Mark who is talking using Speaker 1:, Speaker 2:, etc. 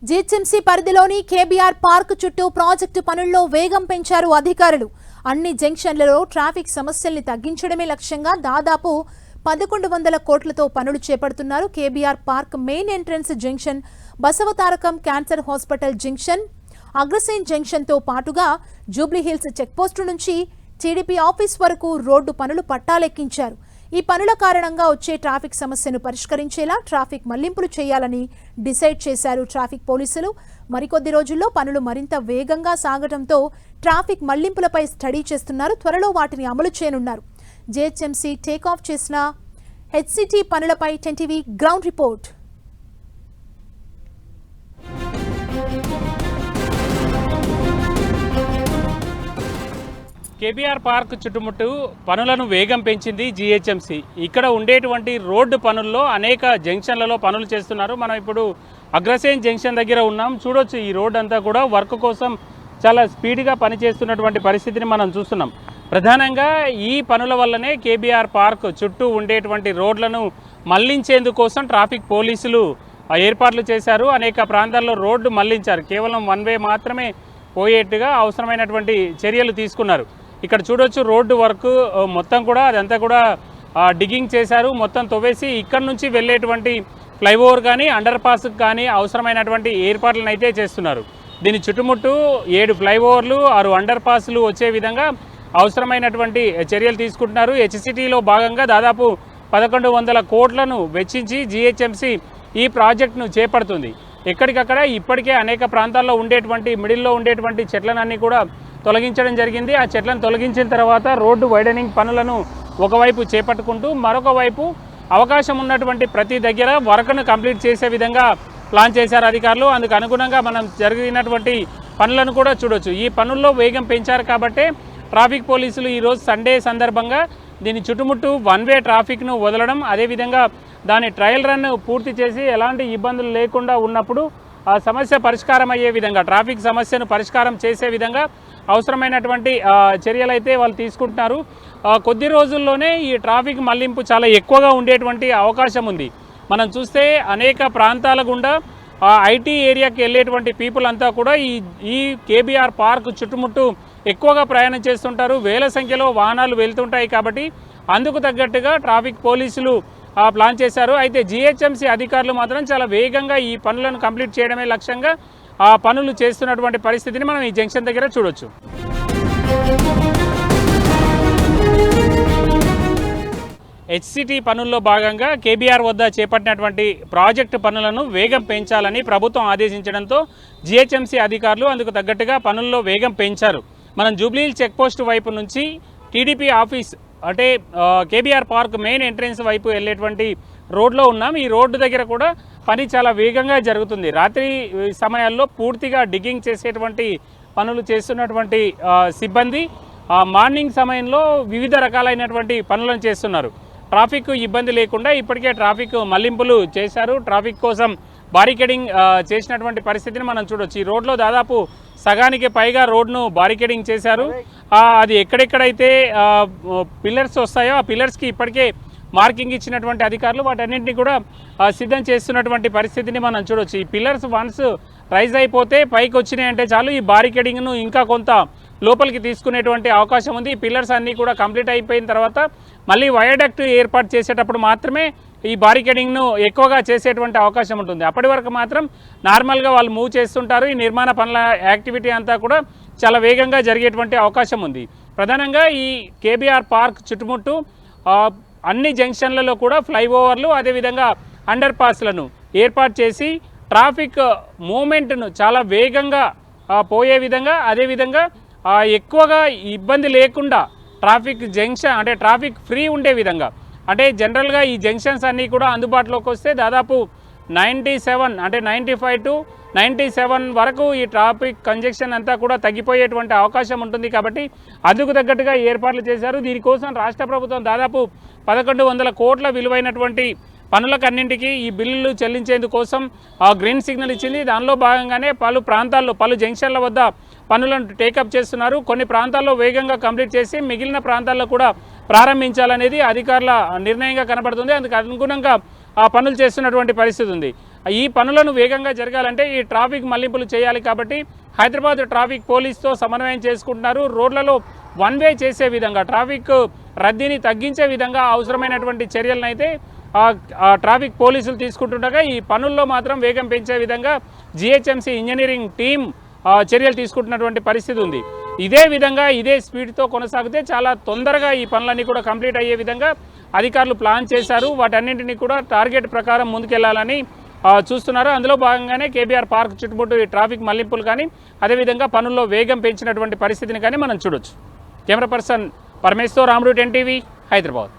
Speaker 1: GHMC పరిధిలోని KBR park చుట్టూ project పనుల్లో వేగం పెంచారు అధికారులు. అన్ని జంక్షన్లలో ట్రాఫిక్ సమస్యల్ని తగ్గించడమే లక్ష్యంగా దాదాపు 1100 కోట్లతో పనులు చేపడుతున్నారు. KBR park main entrance junction, Basavatarakam cancer hospital junction, Agrasen జంక్షన్తో పాటుగా జూబ్లీహిల్స్ చెక్పోస్టు నుంచి టీడీపీ ఆఫీస్ వరకు రోడ్డు పనులు పట్టాలెక్కించారు. ఈ పనుల కారణంగా వచ్చే ట్రాఫిక్ సమస్యను పరిష్కరించేలా ట్రాఫిక్ మళ్లింపులు చేయాలని డిసైడ్ చేశారు ట్రాఫిక్ పోలీసులు. మరికొద్ది రోజుల్లో పనులు మరింత వేగంగా సాగడంతో ట్రాఫిక్ మళ్లింపులపై స్టడీ చేస్తున్నారు. త్వరలో వాటిని అమలు చేయనున్నారు. జీహెచ్ఎంసీ టేకాఫ్ చేసిన హెచ్సిటీ పనులపై 10TV ground report.
Speaker 2: KBR park చుట్టుముట్టు పనులను వేగం పెంచింది జీహెచ్ఎంసీ. ఇక్కడ ఉండేటువంటి రోడ్డు పనుల్లో అనేక జంక్షన్లలో పనులు చేస్తున్నారు. మనం ఇప్పుడు అగ్రసేన్ జంక్షన్ దగ్గర ఉన్నాం. చూడొచ్చు, ఈ రోడ్ అంతా కూడా వర్క్ కోసం చాలా స్పీడ్గా పనిచేస్తున్నటువంటి పరిస్థితిని మనం చూస్తున్నాం. ప్రధానంగా ఈ పనుల వల్లనే కేబీఆర్ పార్క్ చుట్టూ ఉండేటువంటి రోడ్లను మళ్లించేందుకోసం ట్రాఫిక్ పోలీసులు ఏర్పాట్లు చేశారు. అనేక ప్రాంతాల్లో రోడ్డు మళ్లించారు. కేవలం వన్ వే మాత్రమే పోయేట్టుగా అవసరమైనటువంటి చర్యలు తీసుకున్నారు. ఇక్కడ చూడొచ్చు, రోడ్డు వర్క్ మొత్తం కూడా అదంతా కూడా డిగ్గింగ్ చేశారు. మొత్తం తవ్వేసి ఇక్కడ నుంచి వెళ్ళేటువంటి ఫ్లైఓవర్ కానీ అండర్ పాస్కి కానీ అవసరమైనటువంటి ఏర్పాట్లను అయితే చేస్తున్నారు. దీని చుట్టుముట్టు 7 ఫ్లైఓవర్లు 6 అండర్ పాస్లు వచ్చే విధంగా అవసరమైనటువంటి చర్యలు తీసుకుంటున్నారు. హెచ్సిటీలో భాగంగా దాదాపు 1100 కోట్లను వెచ్చించి జీహెచ్ఎంసీ ఈ ప్రాజెక్టును చేపడుతుంది. ఎక్కడికక్కడ ఇప్పటికే అనేక ప్రాంతాల్లో ఉండేటువంటి మిడిల్లో ఉండేటువంటి చెట్లనన్నీ కూడా తొలగించడం జరిగింది. ఆ చెట్లను తొలగించిన తర్వాత రోడ్డు వైడనింగ్ పనులను ఒకవైపు చేపట్టుకుంటూ మరొక వైపు అవకాశం ఉన్నటువంటి ప్రతి దగ్గర వర్క్ను కంప్లీట్ చేసే విధంగా ప్లాన్ చేశారు అధికారులు. అందుకు అనుగుణంగా మనం జరిగినటువంటి పనులను కూడా చూడొచ్చు. ఈ పనుల్లో వేగం పెంచారు కాబట్టే ట్రాఫిక్ పోలీసులు ఈరోజు సండే సందర్భంగా దీని చుట్టుముట్టు వన్ వే ట్రాఫిక్ను వదలడం, అదేవిధంగా దాని ట్రయల్ రన్ పూర్తి చేసి ఎలాంటి ఇబ్బందులు లేకుండా ఉన్నప్పుడు ఆ సమస్య పరిష్కారం అయ్యే విధంగా, ట్రాఫిక్ సమస్యను పరిష్కారం చేసే విధంగా అవసరమైనటువంటి చర్యలు అయితే వాళ్ళు తీసుకుంటున్నారు. కొద్ది రోజుల్లోనే ఈ ట్రాఫిక్ మళ్లింపు చాలా ఎక్కువగా ఉండేటువంటి అవకాశం ఉంది. మనం చూస్తే అనేక ప్రాంతాల గుండా ఐటీ ఏరియాకి వెళ్ళేటువంటి పీపుల్ అంతా కూడా ఈ కేబీఆర్ పార్క్ చుట్టుముట్టు ఎక్కువగా ప్రయాణం చేస్తుంటారు. వేల సంఖ్యలో వాహనాలు వెళ్తుంటాయి. కాబట్టి అందుకు తగ్గట్టుగా ట్రాఫిక్ పోలీసులు ప్లాన్ చేశారు. అయితే జీహెచ్ఎంసీ అధికారులు మాత్రం చాలా వేగంగా ఈ పనులను కంప్లీట్ చేయడమే లక్ష్యంగా పనులు చేస్తున్నటువంటి పరిస్థితిని మనం ఈ జంక్షన్ దగ్గర చూడొచ్చు. హెచ్సిటీ పనుల్లో భాగంగా కేబీఆర్ వద్ద చేపట్టినటువంటి ప్రాజెక్టు పనులను వేగం పెంచాలని ప్రభుత్వం ఆదేశించడంతో జీహెచ్ఎంసీ అధికారులు అందుకు తగ్గట్టుగా పనుల్లో వేగం పెంచారు. మనం జూబ్లీహిల్స్ చెక్పోస్ట్ వైపు నుంచి టీడీపీ ఆఫీస్ అంటే కేబీఆర్ పార్క్ మెయిన్ ఎంట్రన్స్ వైపు వెళ్ళేటువంటి రోడ్లో ఉన్నాం. ఈ రోడ్డు దగ్గర కూడా పని చాలా వేగంగా జరుగుతుంది. రాత్రి సమయాల్లో పూర్తిగా డిగ్గింగ్ చేసేటువంటి పనులు చేస్తున్నటువంటి సిబ్బంది మార్నింగ్ సమయంలో వివిధ రకాలైనటువంటి పనులను చేస్తున్నారు. ట్రాఫిక్ ఇబ్బంది లేకుండా ఇప్పటికే ట్రాఫిక్ మళ్లింపులు చేశారు. ట్రాఫిక్ కోసం బారికేడింగ్ చేసినటువంటి పరిస్థితిని మనం చూడొచ్చు. ఈ రోడ్లో దాదాపు సగానికి పైగా రోడ్ను బారికేడింగ్ చేశారు. అది ఎక్కడెక్కడైతే పిల్లర్స్ వస్తాయో ఆ పిల్లర్స్కి ఇప్పటికే మార్కింగ్ ఇచ్చినటువంటి అధికారులు వాటన్నింటినీ కూడా సిద్ధం చేస్తున్నటువంటి పరిస్థితిని మనం చూడొచ్చు. ఈ పిల్లర్స్ వన్స్ రైజ్ అయిపోతే పైకి వచ్చినాయంటే చాలు, ఈ బారికేడింగ్ను ఇంకా కొంత లోపలికి తీసుకునేటువంటి అవకాశం ఉంది. ఈ పిల్లర్స్ అన్నీ కూడా కంప్లీట్ అయిపోయిన తర్వాత మళ్ళీ వయాడక్ట్ ఏర్పాటు చేసేటప్పుడు మాత్రమే ఈ బారికేడింగ్ను ఎక్కువగా చేసేటువంటి అవకాశం ఉంటుంది. అప్పటి వరకు మాత్రం నార్మల్గా వాళ్ళు మూవ్ చేస్తుంటారు. ఈ నిర్మాణ పనుల యాక్టివిటీ అంతా కూడా చాలా వేగంగా జరిగేటువంటి అవకాశం ఉంది. ప్రధానంగా ఈ కేబీఆర్ పార్క్ చుట్టుముట్టు అన్ని జంక్షన్లలో కూడా ఫ్లైఓవర్లు అదేవిధంగా అండర్ పాస్లను ఏర్పాటు చేసి ట్రాఫిక్ మూమెంట్ను చాలా వేగంగా పోయే విధంగా, అదేవిధంగా ఎక్కువగా ఇబ్బంది లేకుండా ట్రాఫిక్ జంక్షన్ అంటే ట్రాఫిక్ ఫ్రీ ఉండే విధంగా, అంటే జనరల్గా ఈ జంక్షన్స్ అన్నీ కూడా అందుబాటులోకి వస్తే దాదాపు 97 అంటే 95 to 97 వరకు ఈ ట్రాఫిక్ కంజెక్షన్ అంతా కూడా తగ్గిపోయేటువంటి అవకాశం ఉంటుంది. కాబట్టి అందుకు తగ్గట్టుగా ఏర్పాట్లు చేశారు. దీనికోసం రాష్ట్ర ప్రభుత్వం దాదాపు 1100 కోట్ల విలువైనటువంటి పనులకన్నింటికీ ఈ బిల్లులు చెల్లించేందుకోసం గ్రీన్ సిగ్నల్ ఇచ్చింది. దానిలో భాగంగానే పలు ప్రాంతాల్లో పలు జంక్షన్ల వద్ద పనులను టేకప్ చేస్తున్నారు. కొన్ని ప్రాంతాల్లో వేగంగా కంప్లీట్ చేసి మిగిలిన ప్రాంతాల్లో కూడా ప్రారంభించాలనేది అధికారుల నిర్ణయంగా కనబడుతుంది. అందుకు అనుగుణంగా పనులు చేస్తున్నటువంటి పరిస్థితి ఉంది. ఈ పనులను వేగంగా జరగాలంటే ఈ ట్రాఫిక్ మళ్లింపులు చేయాలి కాబట్టి హైదరాబాద్ ట్రాఫిక్ పోలీస్తో సమన్వయం చేసుకుంటున్నారు. రోడ్లలో వన్ వే చేసే విధంగా ట్రాఫిక్ రద్దీని తగ్గించే విధంగా అవసరమైనటువంటి చర్యలను అయితే ట్రాఫిక్ పోలీసులు తీసుకుంటుండగా ఈ పనుల్లో మాత్రం వేగం పెంచే విధంగా జిహెచ్ఎంసీ ఇంజనీరింగ్ టీం చర్యలు తీసుకుంటున్నటువంటి పరిస్థితి ఉంది. ఇదే విధంగా ఇదే స్పీడ్తో కొనసాగితే చాలా తొందరగా ఈ పనులన్నీ కూడా కంప్లీట్ అయ్యే విధంగా అధికారులు ప్లాన్ చేశారు. వాటన్నింటినీ కూడా టార్గెట్ ప్రకారం ముందుకెళ్లాలని చూస్తున్నారు. అందులో భాగంగానే కేబీఆర్ పార్క్ చుట్టుముట్టు ఈ ట్రాఫిక్ మళ్లింపులు కానీ అదేవిధంగా పనుల్లో వేగం పెంచినటువంటి పరిస్థితిని కానీ మనం చూడొచ్చు. కెమెరా పర్సన్ పరమేశ్వర్ రామ్రూట్ ఎన్టీవీ హైదరాబాద్.